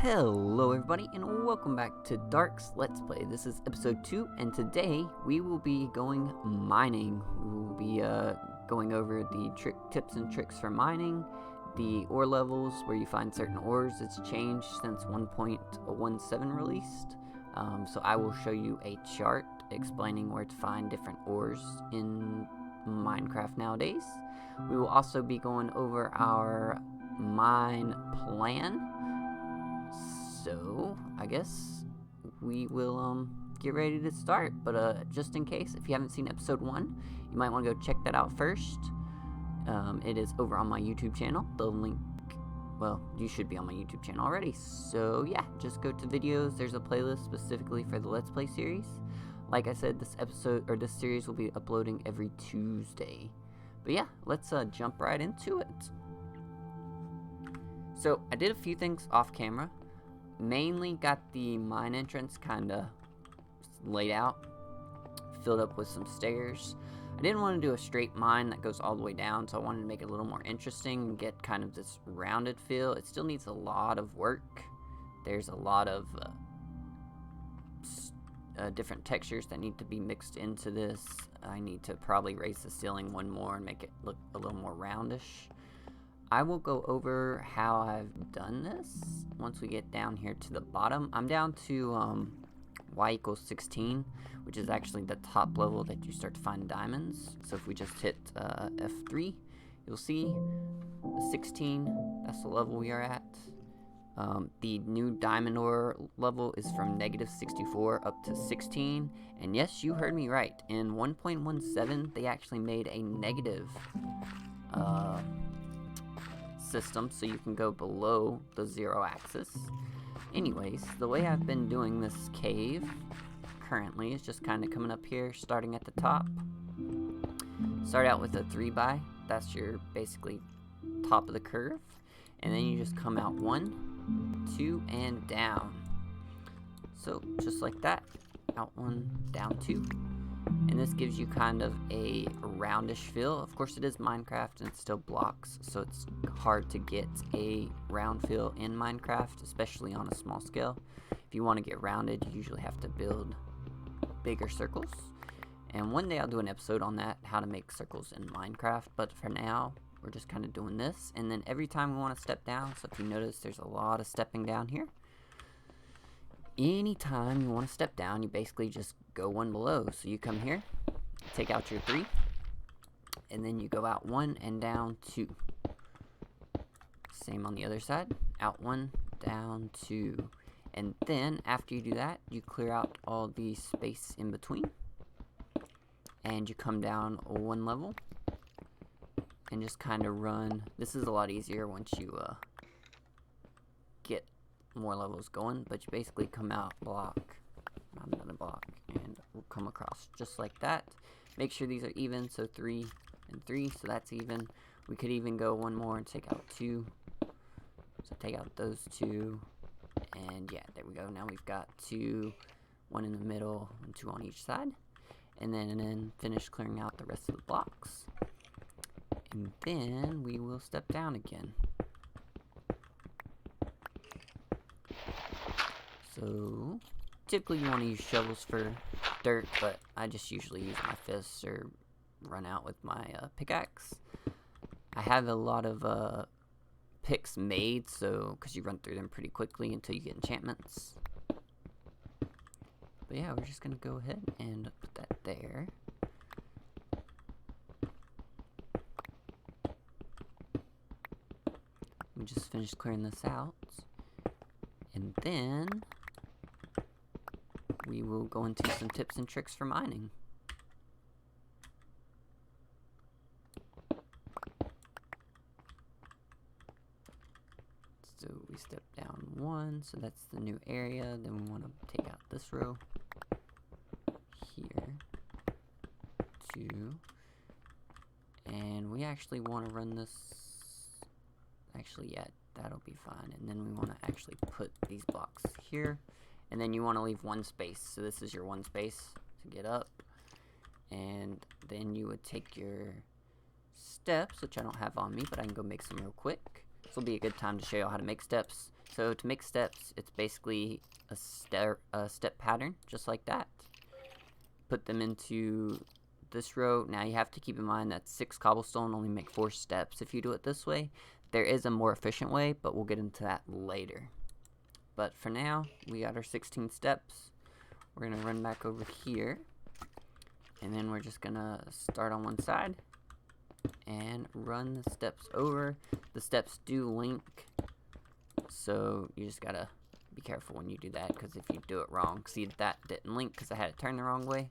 Hello everybody and welcome back to Dark's Let's Play. This is episode 2 and today we will be going mining. We will be going over the tips and tricks for mining, the ore levels where you find certain ores. It's changed since 1.17 released. So I will show you a chart explaining where to find different ores in Minecraft nowadays. We will also be going over our mine plan. So, I guess we will get ready to start, but just in case, if you haven't seen episode 1, you might want to go check that out first. It is over on my YouTube channel. The link, well, you should be on my YouTube channel already. So yeah, just go to videos. There's a playlist specifically for the Let's Play series. Like I said, this series will be uploading every Tuesday. But yeah, let's jump right into it. So, I did a few things off camera. Mainly got the mine entrance kind of laid out, filled up with some stairs. I didn't want to do a straight mine that goes all the way down, so I wanted to make it a little more interesting and get kind of this rounded feel. It still needs a lot of work. There's a lot of different textures that need to be mixed into this. I need to probably raise the ceiling one more and make it look a little more roundish. I will go over how I've done this once we get down here to the bottom. I'm down to y equals 16, which is actually the top level that you start to find diamonds. So if we just hit F3, you'll see 16, that's the level we are at. The new diamond ore level is from -64 up to 16. And yes, you heard me right. In 1.17, they actually made a negative system, so you can go below the 0 axis. Anyways, the way I've been doing this cave currently is just kind of coming up here, starting at the top. Start out with a 3x, that's your basically top of the curve, and then you just come out 1, 2, and down. So just like that, out 1, down 2. And this gives you kind of a roundish feel. Of course, it is Minecraft and it's still blocks, so it's hard to get a round feel in Minecraft, especially on a small scale. If you want to get rounded, you usually have to build bigger circles. And one day I'll do an episode on that, how to make circles in Minecraft. But for now, we're just kind of doing this. And then every time we want to step down, so if you notice, there's a lot of stepping down here. Anytime you want to step down, you basically just go 1 below. So you come here, take out your 3, and then you go out 1 and down 2. Same on the other side, out 1, down 2. And then after you do that, you clear out all the space in between, and you come down 1 level and just kind of run. This is a lot easier once you get more levels going, but you basically come out block, not another block, and we'll come across just like that. Make sure these are even, so 3 and 3, so that's even. We could even go 1 more and take out 2, so take out those 2, and yeah, there we go. Now we've got 2, 1 in the middle and 2 on each side, and then finish clearing out the rest of the blocks, and then we will step down again. So, typically you want to use shovels for dirt, but I just usually use my fists or run out with my pickaxe. I have a lot of picks made, so because you run through them pretty quickly until you get enchantments. But yeah, we're just going to go ahead and put that there. We just finished clearing this out. And then we will go into some tips and tricks for mining. So we step down 1, so that's the new area. Then we want to take out this row here, 2, and we actually want to run this. Actually, yeah, that'll be fine. And then we want to actually put these blocks here. And then you want to leave 1 space. So this is your 1 space to get up. And then you would take your steps, which I don't have on me, but I can go make some real quick. This will be a good time to show you how to make steps. So to make steps, it's basically a step pattern, just like that. Put them into this row. Now you have to keep in mind that 6 cobblestone only make 4 steps if you do it this way. There is a more efficient way, but we'll get into that later. But for now, we got our 16 steps. We're gonna run back over here, and then we're just gonna start on one side and run the steps over. The steps do link, so you just gotta be careful when you do that, because if you do it wrong, see, that didn't link because I had it turned the wrong way.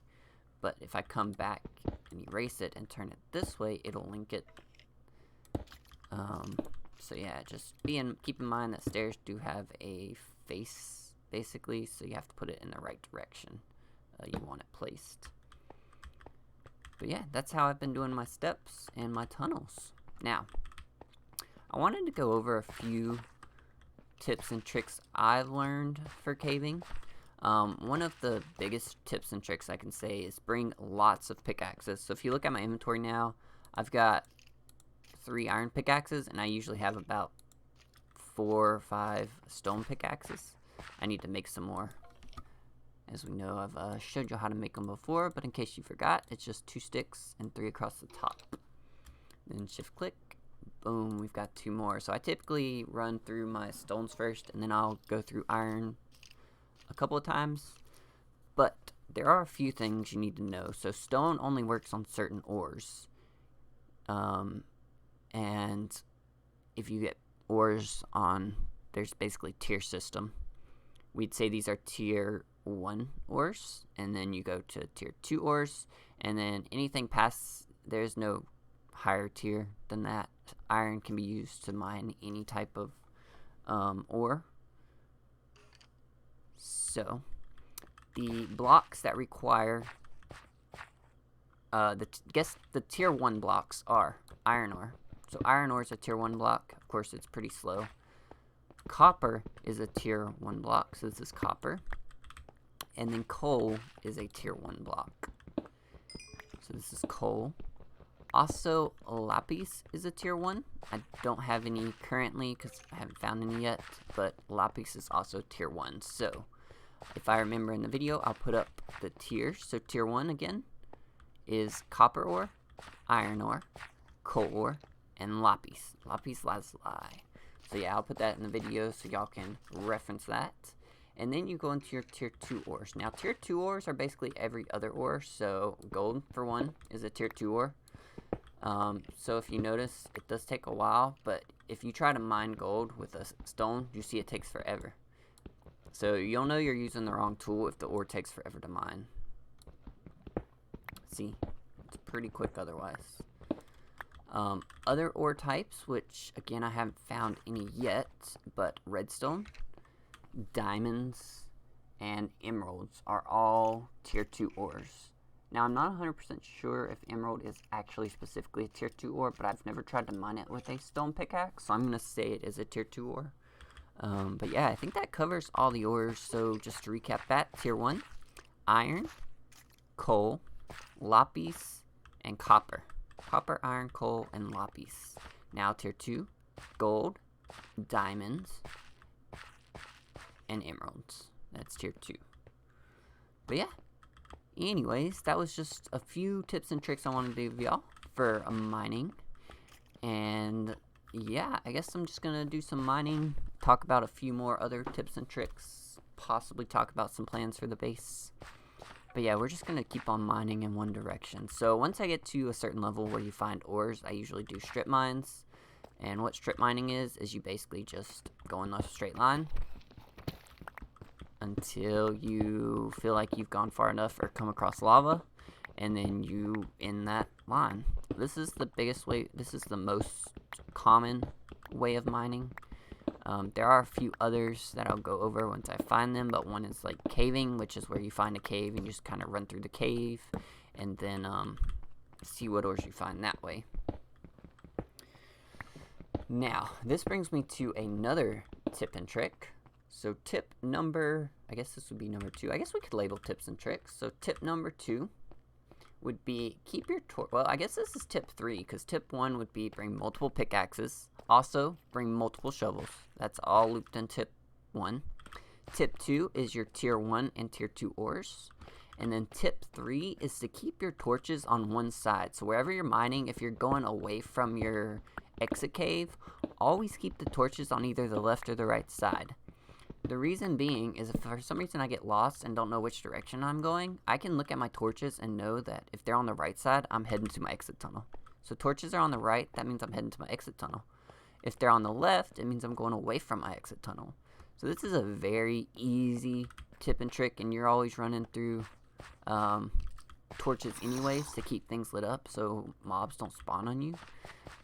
But if I come back and erase it and turn it this way, it'll link it. So yeah, just keep in mind that stairs do have a face, basically, so you have to put it in the right direction you want it placed. But yeah, that's how I've been doing my steps and my tunnels. Now, I wanted to go over a few tips and tricks I've learned for caving. One of the biggest tips and tricks I can say is bring lots of pickaxes. So if you look at my inventory now, I've got 3 iron pickaxes, and I usually have about 4 or 5 stone pickaxes. I need to make some more. As we know, I've showed you how to make them before, but in case you forgot, it's just 2 sticks and 3 across the top. Then shift click, boom, we've got 2 more. So I typically run through my stones first, and then I'll go through iron a couple of times. But there are a few things you need to know. So stone only works on certain ores. And if you get ores on, there's basically tier system. We'd say these are tier 1 ores, and then you go to tier 2 ores, and then anything past, there's no higher tier than that. Iron can be used to mine any type of ore. So the blocks that require the tier 1 blocks are iron ore. So iron ore is a tier 1 block. Of course, it's pretty slow. Copper is a tier 1 block, so this is copper. And then coal is a tier 1 block. So this is coal. Also, lapis is a tier 1. I don't have any currently because I haven't found any yet, but lapis is also tier 1. So if I remember in the video, I'll put up the tiers. So tier 1 again is copper ore, iron ore, coal ore, and lapis. Lapis lazuli. So yeah, I'll put that in the video so y'all can reference that. And then you go into your tier 2 ores. Now, tier 2 ores are basically every other ore. So gold, for one, is a tier 2 ore. So if you notice, it does take a while, but if you try to mine gold with a stone, you see it takes forever. So you'll know you're using the wrong tool if the ore takes forever to mine. See, it's pretty quick otherwise. Other ore types, which again I haven't found any yet, but redstone, diamonds, and emeralds are all tier 2 ores. Now I'm not 100% sure if emerald is actually specifically a tier 2 ore, but I've never tried to mine it with a stone pickaxe, so I'm going to say it is a tier 2 ore. But yeah, I think that covers all the ores, so just to recap that, tier 1, iron, coal, lapis, and copper. Copper, iron, coal, and lapis. Now tier 2, gold, diamonds, and emeralds. That's tier 2. But yeah, anyways, that was just a few tips and tricks I wanted to give y'all for mining. And yeah, I guess I'm just gonna do some mining, talk about a few more other tips and tricks, possibly talk about some plans for the base. But yeah, we're just gonna keep on mining in one direction. So once I get to a certain level where you find ores, I usually do strip mines. And what strip mining is you basically just go in a straight line until you feel like you've gone far enough or come across lava, and then you end that line. This is the biggest way, this is the most common way of mining. There are a few others that I'll go over once I find them, but one is like caving, which is where you find a cave and you just kind of run through the cave and then see what ores you find that way. Now, this brings me to another tip and trick. So tip number, I guess this would be number 2. I guess we could label tips and tricks. So tip number 2 would be keep your well, I guess this is tip 3, because tip 1 would be bring multiple pickaxes. Also, bring multiple shovels. That's all looped in tip 1. Tip 2 is your tier 1 and tier 2 ores. And then tip 3 is to keep your torches on one side. So wherever you're mining, if you're going away from your exit cave, always keep the torches on either the left or the right side. The reason being is if for some reason I get lost and don't know which direction I'm going, I can look at my torches and know that if they're on the right side, I'm heading to my exit tunnel. So torches are on the right, that means I'm heading to my exit tunnel. If they're on the left, it means I'm going away from my exit tunnel. So this is a very easy tip and trick, and you're always running through torches anyways to keep things lit up so mobs don't spawn on you.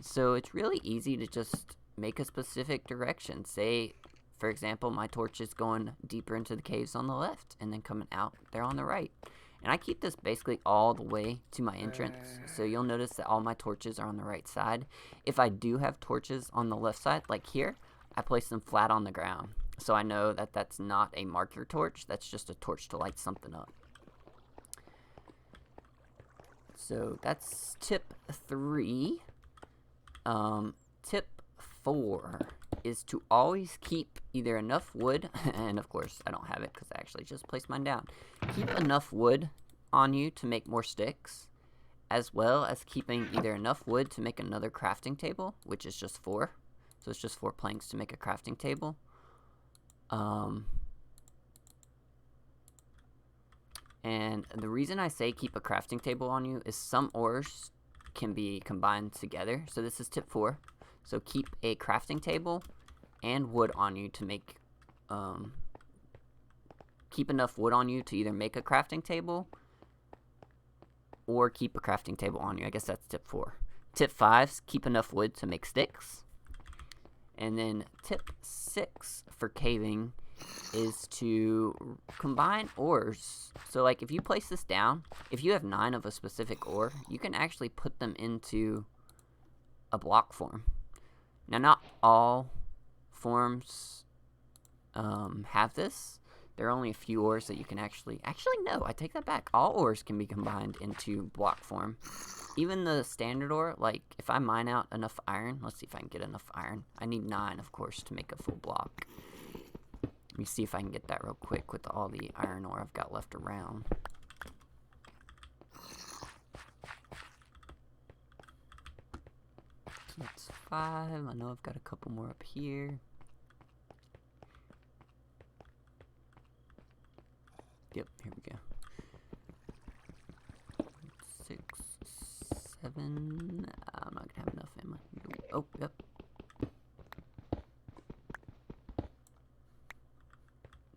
So it's really easy to just make a specific direction. Say, for example, my torch is going deeper into the caves on the left and then coming out there on the right. And I keep this basically all the way to my entrance, so you'll notice that all my torches are on the right side. If I do have torches on the left side, like here, I place them flat on the ground. So I know that that's not a marker torch, that's just a torch to light something up. So that's tip 3. Tip 4 is to always keep either enough wood, and of course I don't have it because I actually just placed mine down. Keep enough wood on you to make more sticks, as well as keeping either enough wood to make another crafting table, which is just 4. So it's just 4 planks to make a crafting table. And the reason I say keep a crafting table on you is some ores can be combined together. So this is tip 4. So keep a crafting table and wood on you to make, keep enough wood on you to either make a crafting table or keep a crafting table on you. I guess that's tip 4. Tip 5 is keep enough wood to make sticks. And then tip 6 for caving is to combine ores. So like if you place this down, if you have 9 of a specific ore, you can actually put them into a block form. Now not all forms have this. There are only a few ores that you can actually no, I take that back. All ores can be combined into block form. Even the standard ore, like if I mine out enough iron, let's see if I can get enough iron. I need 9, of course, to make a full block. Let me see if I can get that real quick with all the iron ore I've got left around. So that's 5. I know I've got a couple more up here. Yep, here we go. 6, 7. I'm not gonna have enough, am I? Oh, yep.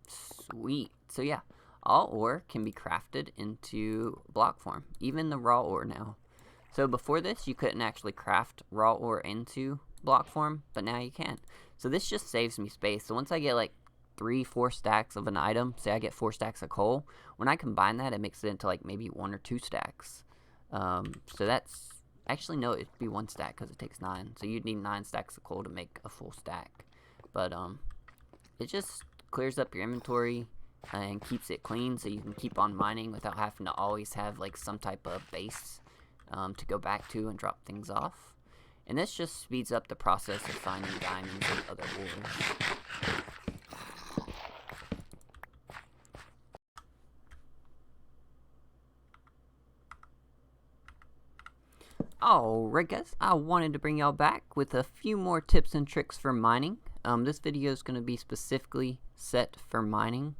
Sweet. So yeah, all ore can be crafted into block form, even the raw ore now. So before this, you couldn't actually craft raw ore into block form, but now you can. So this just saves me space. So once I get like 3-4 stacks of an item, say I get 4 stacks of coal, when I combine that, it makes it into like maybe 1 or 2 stacks. So that's actually, no, it'd be 1 stack because it takes 9. So you'd need 9 stacks of coal to make a full stack. But it just clears up your inventory and keeps it clean, so you can keep on mining without having to always have like some type of base to go back to and drop things off. And this just speeds up the process of finding diamonds and other ores. Alright guys, I wanted to bring y'all back with a few more tips and tricks for mining. This video is going to be specifically set for mining,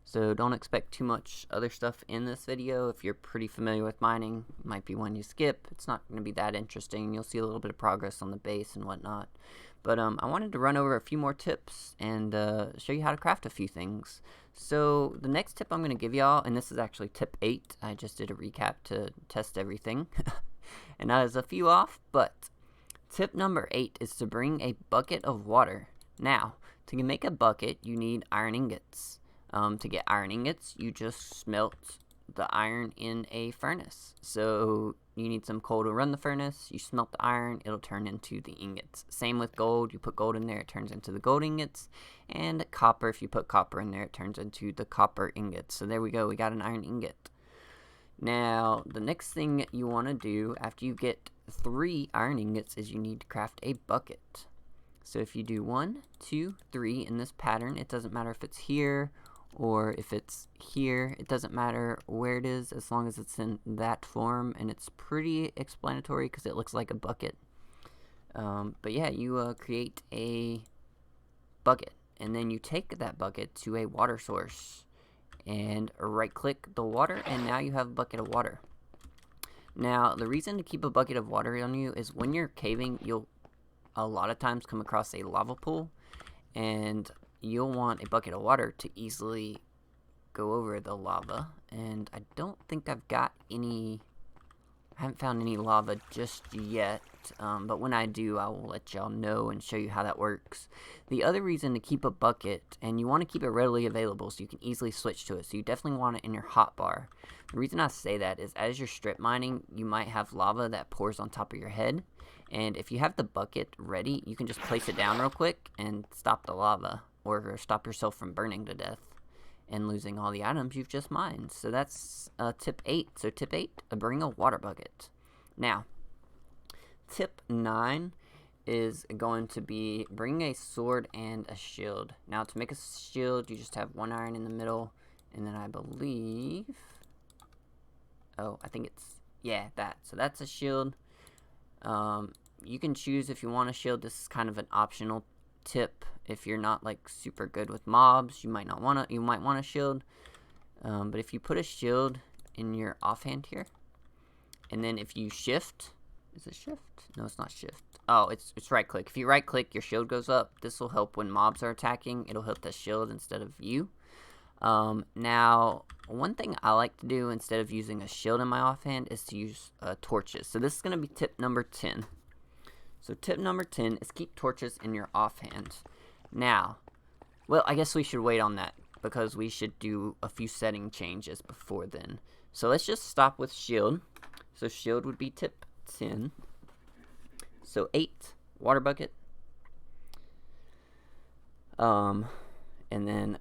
so don't expect too much other stuff in this video. If you're pretty familiar with mining, it might be one you skip. It's not going to be that interesting. You'll see a little bit of progress on the base and whatnot. But I wanted to run over a few more tips and show you how to craft a few things. So the next tip I'm going to give y'all, and this is actually tip 8. I just did a recap to test everything. And I was a few off, but tip number 8 is to bring a bucket of water. Now, to make a bucket, you need iron ingots. To get iron ingots, you just smelt the iron in a furnace. So you need some coal to run the furnace, you smelt the iron, it'll turn into the ingots. Same with gold, you put gold in there, it turns into the gold ingots. And copper, if you put copper in there, it turns into the copper ingots. So there we go, we got an iron ingot. Now, the next thing you want to do after you get 3 iron ingots is you need to craft a bucket. So if you do 1, 2, 3 in this pattern, it doesn't matter if it's here or if it's here. It doesn't matter where it is as long as it's in that form, and it's pretty explanatory because it looks like a bucket. But yeah, you create a bucket, and then you take that bucket to a water source and right click the water, and now you have a bucket of water. Now the reason to keep a bucket of water on you is when you're caving, you'll a lot of times come across a lava pool, and you'll want a bucket of water to easily go over the lava. And I don't think I've got any, I haven't found any lava just yet, but when I do, I will let y'all know and show you how that works. The other reason to keep a bucket, and you want to keep it readily available so you can easily switch to it, so you definitely want it in your hotbar. The reason I say that is as you're strip mining, you might have lava that pours on top of your head, and if you have the bucket ready, you can just place it down real quick and stop the lava, or stop yourself from burning to death and losing all the items you've just mined. So that's tip 8. So tip 8, bring a water bucket. Now, tip 9 is going to be bring a sword and a shield. Now, to make a shield, you just have 1 iron in the middle, and then I believe, oh, I think it's, yeah, that. So that's a shield. You can choose if you want a shield. This is kind of an optional tip. If you're not like super good with mobs, you might want a shield. But if you put a shield in your offhand here, and then if you shift, is it shift? No, it's not shift. Oh, it's right click. If you right click, your shield goes up. This will help when mobs are attacking. It'll hit the shield instead of you. Now, one thing I like to do instead of using a shield in my offhand is to use torches. So this is going to be tip number 10. So tip number 10 is keep torches in your offhand. Now, well, I guess we should wait on that because we should do a few setting changes before then. So let's just stop with shield. So shield would be tip 10. So 8, water bucket. And then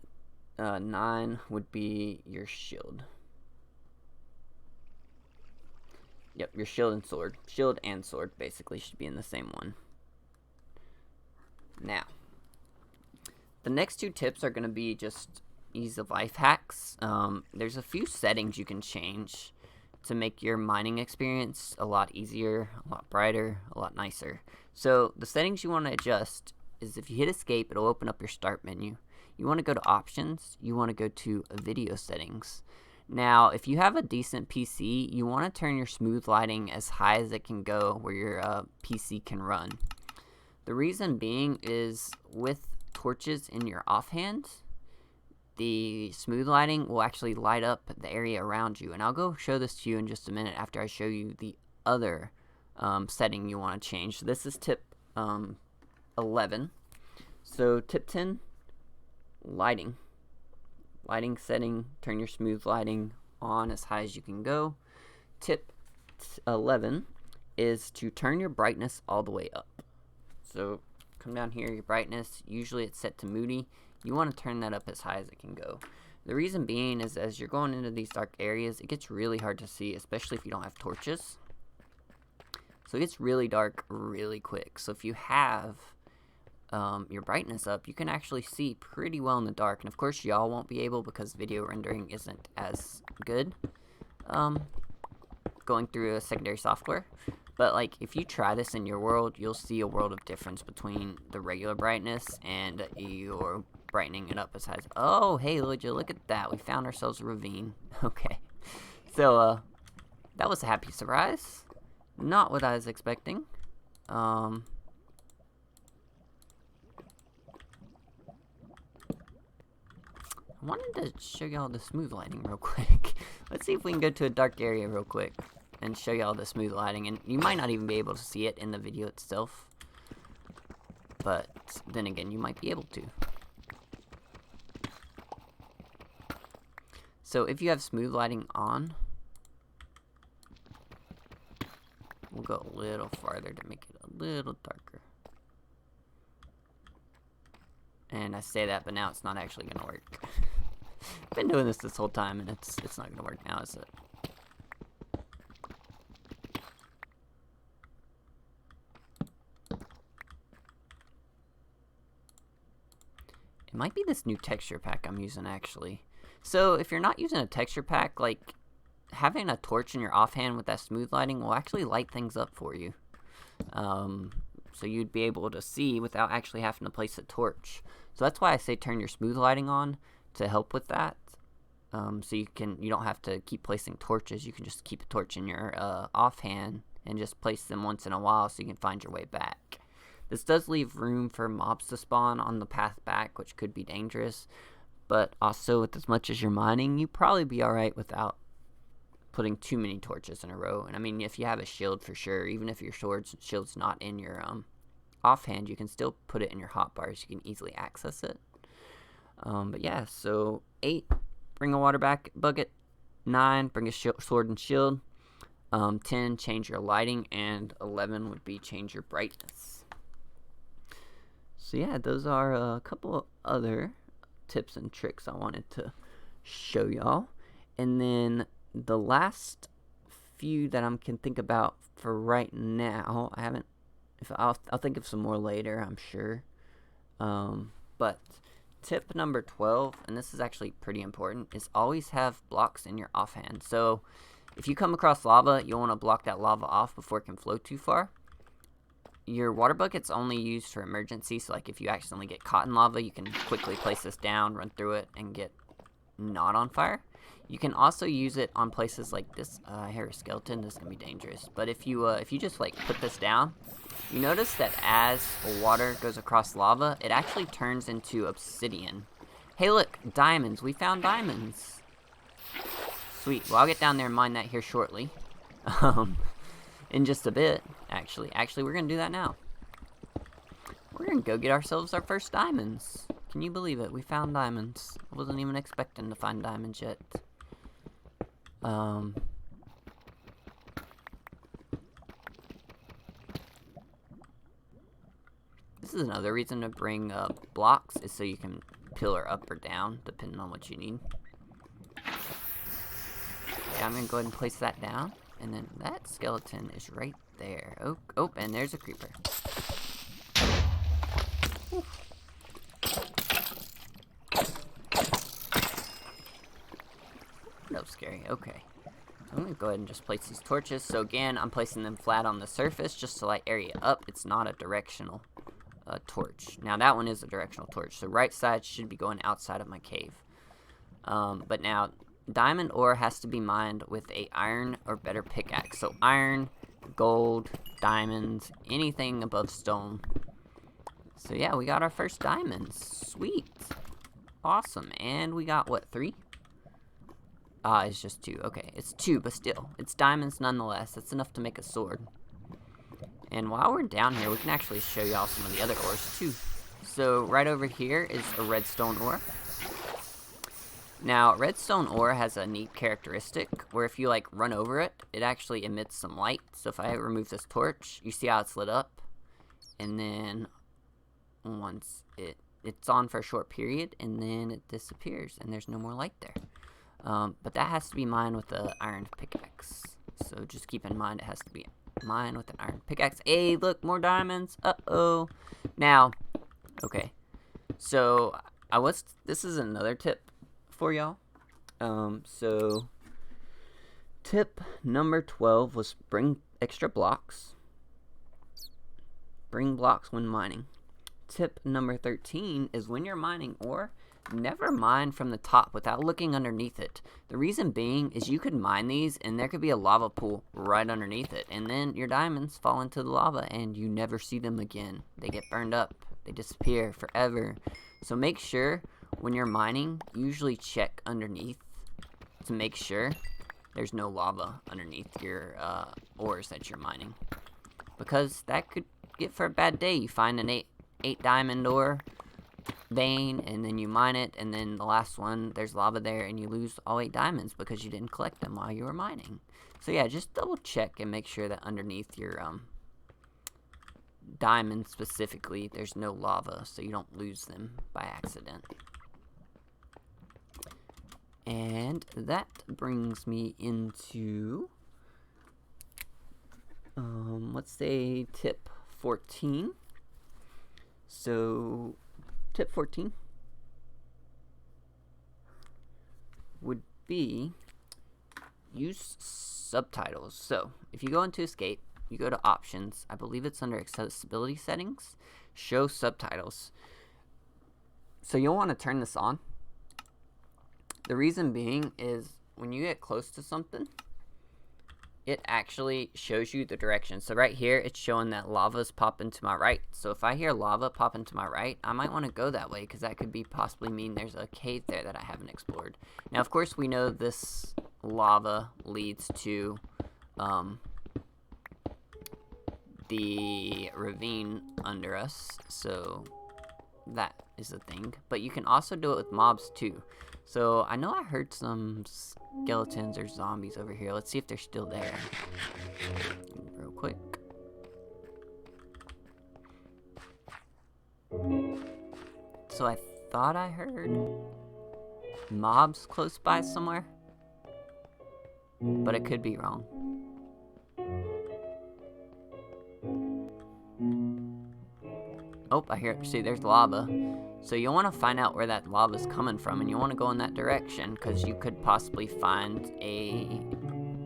9 would be your shield. Yep, your shield and sword. Shield and sword basically should be in the same one. Now, the next 2 tips are going to be just ease of life hacks. There's a few settings you can change to make your mining experience a lot easier, a lot brighter, a lot nicer. So the settings you want to adjust is if you hit escape, it'll open up your start menu. You want to go to options, you want to go to video settings. Now, if you have a decent PC, you want to turn your smooth lighting as high as it can go where your PC can run. The reason being is with torches in your offhand, the smooth lighting will actually light up the area around you. And I'll go show this to you in just a minute after I show you the other setting you want to change. So this is tip 11. So tip 10, lighting. Lighting setting, turn your smooth lighting on as high as you can go. Tip 11 is to turn your brightness all the way up. So come down here, your brightness, usually it's set to moody. You want to turn that up as high as it can go. The reason being is as you're going into these dark areas, it gets really hard to see, especially if you don't have torches. So it gets really dark really quick. So if you have your brightness up, you can actually see pretty well in the dark. And of course y'all won't be able because video rendering isn't as good going through a secondary software. But like if you try this in your world, you'll see a world of difference between the regular brightness and your brightening it up as high as, oh hey Lydia, look at that, we found ourselves a ravine. Okay, so that was a happy surprise, not what I was expecting. I wanted to show y'all the smooth lighting real quick. Let's see if we can go to a dark area real quick and show y'all the smooth lighting. And you might not even be able to see it in the video itself, but then again, you might be able to. So if you have smooth lighting on, we'll go a little farther to make it a little darker. And I say that, but now it's not actually going to work. I've been doing this whole time, and it's not going to work now, is it? might be this new texture pack I'm using, actually. So if you're not using a texture pack, like, having a torch in your offhand with that smooth lighting will actually light things up for you. So you'd be able to see without actually having to place a torch. So that's why I say turn your smooth lighting on to help with that. So you don't have to keep placing torches. You can just keep a torch in your offhand and just place them once in a while so you can find your way back. This does leave room for mobs to spawn on the path back, which could be dangerous. But also, with as much as you're mining, you'd probably be alright without putting too many torches in a row. And I mean, if you have a shield, for sure, even if your shield's not in your offhand, you can still put it in your hotbars. You can easily access it. But yeah, so 8, bring a water bucket. 9, bring a sword and shield. 10, change your lighting. And 11 would be change your brightness. So yeah, those are a couple of other tips and tricks I wanted to show y'all. And then the last few that I can think about for right now, I'll think of some more later, I'm sure. But tip number 12, and this is actually pretty important, is always have blocks in your offhand. So if you come across lava, you'll want to block that lava off before it can flow too far. Your water bucket's only used for emergency, so like if you accidentally get caught in lava, you can quickly place this down, run through it, and get not on fire. You can also use it on places like this. I hear a skeleton. This is gonna be dangerous. But if you just like put this down, you notice that as water goes across lava, it actually turns into obsidian. Hey, look, diamonds. We found diamonds. Sweet. Well, I'll get down there and mine that here shortly. In just a bit, actually. Actually, we're gonna do that now. We're gonna go get ourselves our first diamonds. Can you believe it? We found diamonds. I wasn't even expecting to find diamonds yet. This is another reason to bring blocks, is so you can pillar up or down, depending on what you need. Yeah, I'm gonna go ahead and place that down, and then that skeleton is right there. Oh, and there's a creeper. Whew. That was scary. Okay. So I'm going to go ahead and just place these torches. So again, I'm placing them flat on the surface just to light area up. It's not a directional torch. Now that one is a directional torch. So right side should be going outside of my cave. But now, diamond ore has to be mined with a iron or better pickaxe. So iron, gold, diamonds, anything above stone. So yeah, we got our first diamonds. Sweet. Awesome. And we got, what, 3? It's just 2. Okay, it's 2, but still. It's diamonds nonetheless. That's enough to make a sword. And while we're down here, we can actually show y'all some of the other ores, too. So, right over here is a redstone ore. Now, redstone ore has a neat characteristic where if you, like, run over it, it actually emits some light. So if I remove this torch, you see how it's lit up? And then, once it's on for a short period, and then it disappears, and there's no more light there. But that has to be mined with an iron pickaxe. So just keep in mind it has to be mined with an iron pickaxe. Hey, look, more diamonds. Uh-oh. Now, okay. So, this is another tip for y'all. So, tip number 12 was bring extra blocks. Bring blocks when mining. Tip number 13 is when you're mining ore, never mine from the top without looking underneath it. The reason being is you could mine these and there could be a lava pool right underneath it, and then your diamonds fall into the lava and you never see them again. They get burned up. They disappear forever. So make sure when you're mining, usually check underneath to make sure there's no lava underneath your ores that you're mining, because that could get for a bad day. You find an 8 diamond ore vein, and then you mine it, and then the last one, there's lava there, and you lose all 8 diamonds because you didn't collect them while you were mining. So yeah, just double check and make sure that underneath your diamonds specifically, there's no lava, so you don't lose them by accident. And that brings me into, let's say tip 14. So, tip 14, would be use subtitles. So if you go into escape, you go to options, I believe it's under accessibility settings, show subtitles. So you'll want to turn this on. The reason being is when you get close to something, it actually shows you the direction. So right here, it's showing that lava's popping to my right. So if I hear lava popping to my right, I might want to go that way because that could be possibly mean there's a cave there that I haven't explored. Now, of course, we know this lava leads to the ravine under us. So that is a thing. But you can also do it with mobs too. So I know I heard some skeletons or zombies over here. Let's see if they're still there. Real quick. So I thought I heard mobs close by somewhere, but it could be wrong. Oh, I hear, see, there's lava. So you'll want to find out where that lava is coming from, and you want to go in that direction, because you could possibly find a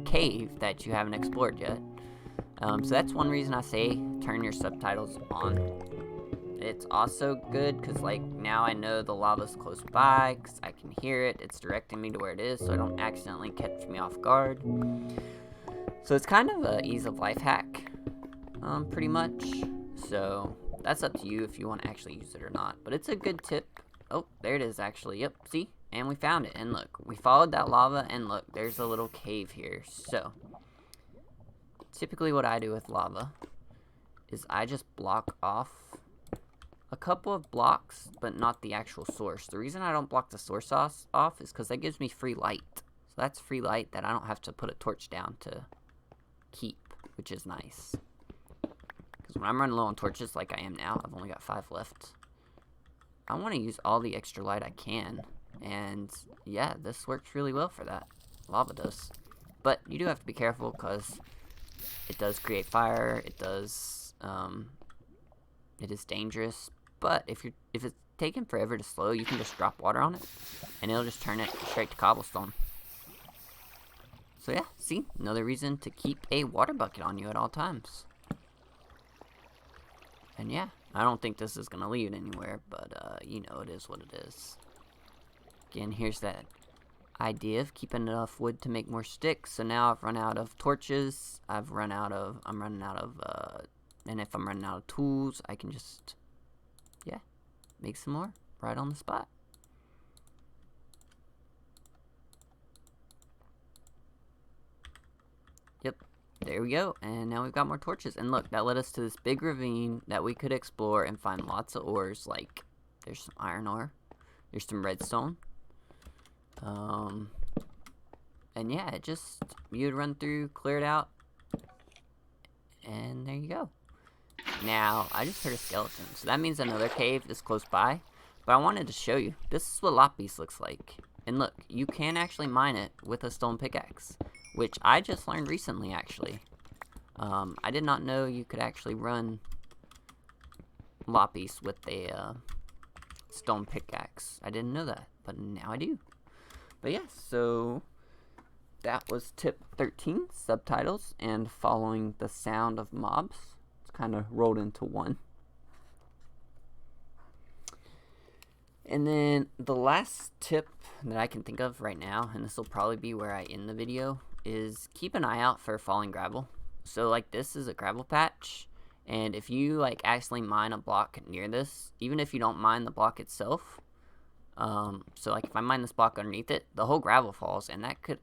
cave that you haven't explored yet. So that's one reason I say turn your subtitles on. It's also good, because, like, now I know the lava's close by, because I can hear it. It's directing me to where it is, so I don't accidentally catch me off guard. So it's kind of an ease of life hack, pretty much. So that's up to you if you want to actually use it or not. But it's a good tip. Oh, there it is actually. Yep, see? And we found it. And look, we followed that lava, and look, there's a little cave here. So typically what I do with lava is I just block off a couple of blocks, but not the actual source. The reason I don't block the source off is because that gives me free light. So that's free light that I don't have to put a torch down to keep, which is nice. When I'm running low on torches like I am now, I've only got 5 left. I want to use all the extra light I can. And yeah, this works really well for that. Lava does. But you do have to be careful because it does create fire. It does, it is dangerous. But if it's taking forever to slow, you can just drop water on it and it'll just turn it straight to cobblestone. So yeah, see? Another reason to keep a water bucket on you at all times. And yeah, I don't think this is going to lead anywhere, but, you know, it is what it is. Again, here's that idea of keeping enough wood to make more sticks. So now I've run out of torches, I'm running out of, and if I'm running out of tools, I can just, yeah, make some more right on the spot. Yep. There we go, and now we've got more torches. And look, that led us to this big ravine that we could explore and find lots of ores. Like, there's some iron ore, there's some redstone. And yeah, it just, you'd run through, clear it out, and there you go. Now, I just heard a skeleton, so that means another cave is close by. But I wanted to show you, this is what lapis looks like. And look, you can actually mine it with a stone pickaxe, which I just learned recently, actually. I did not know you could actually run lapis with a stone pickaxe. I didn't know that, but now I do. But yeah, so that was tip 13, subtitles and following the sound of mobs. It's kind of rolled into one. And then the last tip that I can think of right now, and this will probably be where I end the video, is keep an eye out for falling gravel. So like this is a gravel patch, and if you like actually mine a block near this, even if you don't mine the block itself, so like if I mine this block underneath it, the whole gravel falls, and that could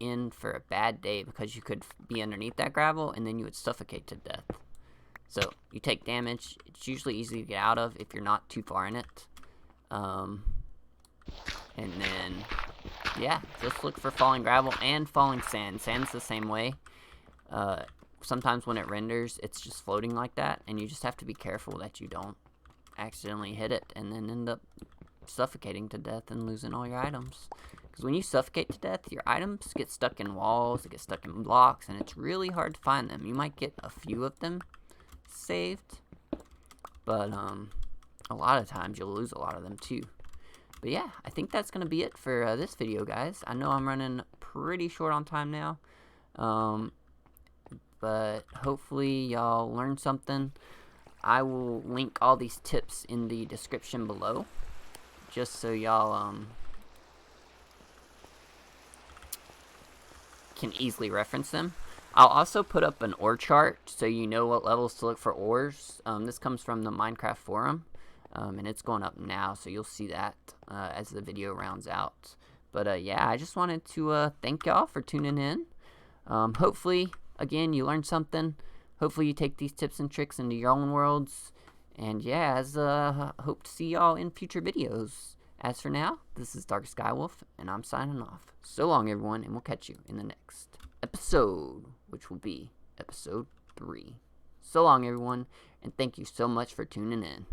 end for a bad day because you could be underneath that gravel and then you would suffocate to death. So you take damage. It's usually easy to get out of if you're not too far in it. And then, yeah, just look for falling gravel and falling sand. Sand's the same way. Sometimes when it renders, it's just floating like that, and you just have to be careful that you don't accidentally hit it and then end up suffocating to death and losing all your items. Because when you suffocate to death, your items get stuck in walls, they get stuck in blocks, and it's really hard to find them. You might get a few of them saved, but a lot of times you'll lose a lot of them too. But yeah, I think that's going to be it for this video, guys. I know I'm running pretty short on time now. But hopefully y'all learned something. I will link all these tips in the description below, just so y'all can easily reference them. I'll also put up an ore chart so you know what levels to look for ores. This comes from the Minecraft forum, and it's going up now, so you'll see that as the video rounds out. But yeah, I just wanted to thank y'all for tuning in. Hopefully, again, you learned something. Hopefully you take these tips and tricks into your own worlds. And yeah, hope to see y'all in future videos. As for now, this is Dark Skywolf, and I'm signing off. So long, everyone, and we'll catch you in the next episode, which will be episode 3. So long, everyone, and thank you so much for tuning in.